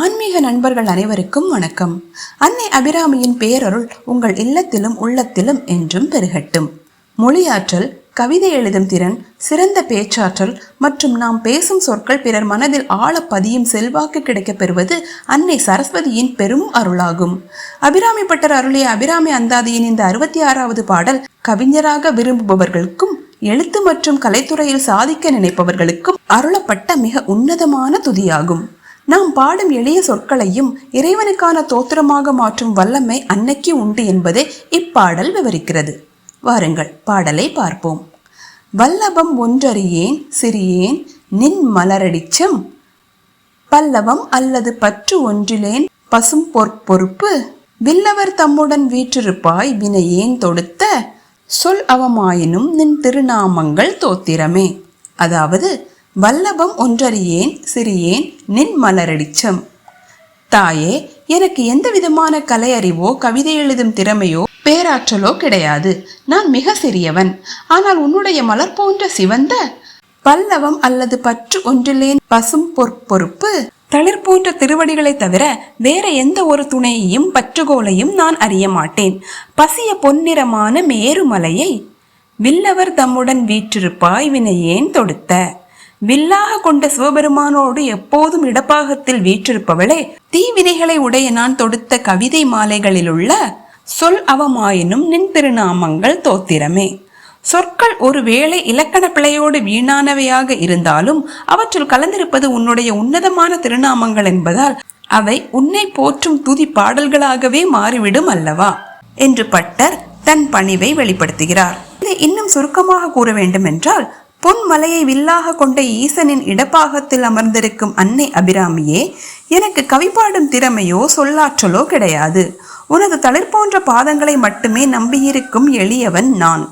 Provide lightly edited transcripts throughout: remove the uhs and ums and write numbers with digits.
ஆன்மீக நண்பர்கள் அனைவருக்கும் வணக்கம். அன்னை அபிராமியின் பேரருள் உங்கள் இல்லத்திலும் உள்ளத்திலும் என்றும் பெருகட்டும். மொழியாற்றல், கவிதை எழுதும் திறன், சிறந்த பேச்சாற்றல் மற்றும் நாம் பேசும் சொற்கள் பிறர் மனதில் ஆழ பதியும் செல்வாக்கு கிடைக்கப் பெறுவது அன்னை சரஸ்வதியின் பெரும் அருளாகும். அபிராமி பட்டர் அருளிய அபிராமி அந்தாதியின் இந்த 66வது பாடல் கவிஞராக விரும்புபவர்களுக்கும் எழுத்து மற்றும் கலைத்துறையில் சாதிக்க நினைப்பவர்களுக்கும் அருளப்பட்ட மிக உன்னதமான துதியாகும். நாம் பாடும் எளிய சொற்களையும் இறைவனுக்கான தோத்திரமாக மாற்றும் வல்லமை அன்னைக்கு உண்டு என்பதை இப்பாடல் விவரிக்கிறது. வாருங்கள் பாடலை பார்ப்போம். வல்லபம் ஒன்றறியேன் சிறியேன் நின் மலரடிச்சம், பல்லவம் அல்லது பற்று ஒன்றிலேன் பசும் பொறுப்பு, வில்லவர் தம்முடன் வீற்றிருப்பாய் வினையேன் தொடுத்த, சொல் அவமாயினும் நின் திருநாமங்கள் தோத்திரமே. அதாவது வல்லபம் ஒன்றறியேன் சிறியேன் நின் மலரடிச்சம். தாயே, எனக்கு எந்த விதமான கலை அறிவோ கவிதை எழுதும் திறமையோ பேராற்றலோ கிடையாது. நான் மிக சிறியவன். ஆனால் உன்னுடைய மலர் போன்ற சிவந்த பல்லவம் அல்லது பற்று ஒன்றிலேன் பசும் பொறுப்பு தளிர் போன்ற திருவடிகளை தவிர வேற எந்த ஒரு துணையையும் பற்றுகோலையும் நான் அறிய மாட்டேன். பசிய பொன்னிறமான மேருமலையை வில்லவர் தம்முடன் வீற்றிருப்பாய் வினையேன் தொடுத்த, வில்லாக கொண்ட சிவபெருமானோடு எப்போதும் இடப்பாகத்தில் வீற்றிருப்பவளே, தீவினைகளை உடைய நான் தொடுத்த கவிதை மாலைகளிலுள்ள சொல் அவமாயினும் நின் திருநாமங்கள் தோத்திரமே. சொற்கள் ஒருவேளை இலக்கண பிழையோடு வீணானவையாக இருந்தாலும் அவற்றில் கலந்திருப்பது உன்னுடைய உன்னதமான திருநாமங்கள் என்பதால் அவை உன்னை போற்றும் துதி பாடல்களாகவே மாறிவிடும் அல்லவா என்று பட்டர் தன் பணிவை வெளிப்படுத்துகிறார். இதை இன்னும் சுருக்கமாக கூற வேண்டும் என்றால், பொன்மலையை வில்லாக கொண்ட ஈசனின் இடப்பாகத்தில் அமர்ந்திருக்கும் அன்னை அபிராமியே, எனக்கு கவி பாடும் திறமையோ சொல்லாற்றலோ கிடையாது. உனது தளிர் போன்ற பாதங்களை மட்டுமே நம்பியிருக்கும் எளியவன் நான்.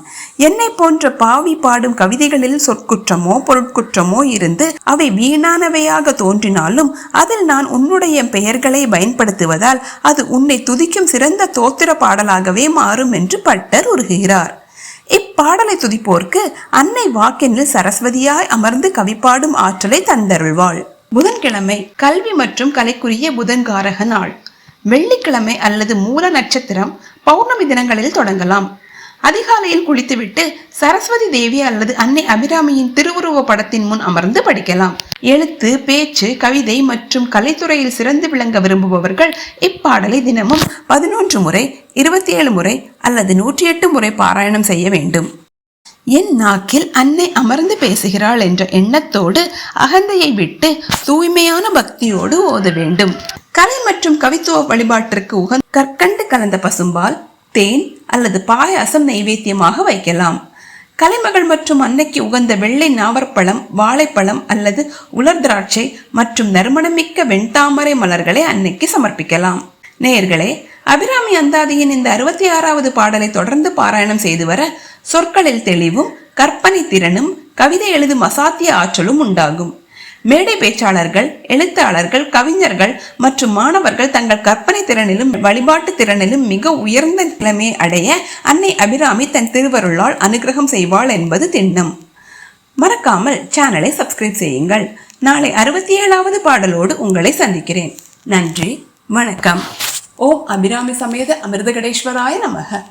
என்னை போன்ற பாவி பாடும் கவிதைகளில் சொற்குற்றமோ பொருட்குற்றமோ இருந்து அவை வீணானவையாக தோன்றினாலும் அதில் நான் உன்னுடைய பெயர்களை பயன்படுத்துவதால் அது உன்னை துதிக்கும் சிறந்த தோத்திர பாடலாகவே மாறும் என்று பட்டர் உருகுகிறார். இப்பாடலை துதிப்போர்க்கு அன்னை வாக்கெனில் சரஸ்வதியாய் அமர்ந்து கவிப்பாடும் ஆற்றலை தந்தருள்வாள். புதன்கிழமை கல்வி மற்றும் கலைக்குரிய புதன்காரக நாள். வெள்ளிக்கிழமை அல்லது மூல நட்சத்திரம் பௌர்ணமி தினங்களில் தொடங்கலாம். அதிகாலையில் குளித்துவிட்டு சரஸ்வதி தேவி அல்லது அன்னை அபிராமியின் திருவுருவ படத்தின் முன் அமர்ந்து படிக்கலாம். எழுத்து, பேச்சு, கவிதை மற்றும் கலைத்துறையில் சிறந்து விளங்க விரும்புபவர்கள் இப்பாடலை தினமும் 11 முறை, 27 முறை அல்லது 108 முறை பாராயணம் செய்ய வேண்டும். என் நாக்கில் அன்னை அமர்ந்து பேசுகிறாள் என்ற எண்ணத்தோடு அகந்தையை விட்டு தூய்மையான பக்தியோடு ஓத வேண்டும். கலை மற்றும் கவித்துவ வழிபாட்டிற்கு உகந்த கற்கண்டு கலந்த பசும்பால், தேன் அல்லது பாயாசம் நைவேத்தியமாக வைக்கலாம். கலைமகள் மற்றும் அன்னைக்கு உகந்த வெள்ளை நாவற்பழம், வாழைப்பழம் அல்லது உலர் திராட்சை மற்றும் நறுமணமிக்க வெண்தாமரை மலர்களை அன்னைக்கு சமர்ப்பிக்கலாம். நேயர்களே, அபிராமி அந்தாதியின் இந்த 66வது பாடலை தொடர்ந்து பாராயணம் செய்து வர சொற்களில் தெளிவும் கற்பனை திறனும் கவிதை எழுதும் அசாத்திய ஆற்றலும் உண்டாகும். மேடை பேச்சாளர்கள், எழுத்தாளர்கள், கவிஞர்கள் மற்றும் மாணவர்கள் தங்கள் கற்பனை திறனிலும் வழிபாட்டு திறனிலும் மிக உயர்ந்த நிலைமையை அடைய அன்னை அபிராமி தன் திருவருளால் அனுகிரகம் செய்வாள் என்பது திண்ணம். மறக்காமல் சேனலை சப்ஸ்கிரைப் செய்யுங்கள். நாளை 67வது பாடலோடு உங்களை சந்திக்கிறேன். நன்றி, வணக்கம். ஓம் அபிராமி சமேத அமிர்தகடேஸ்வராய நமக.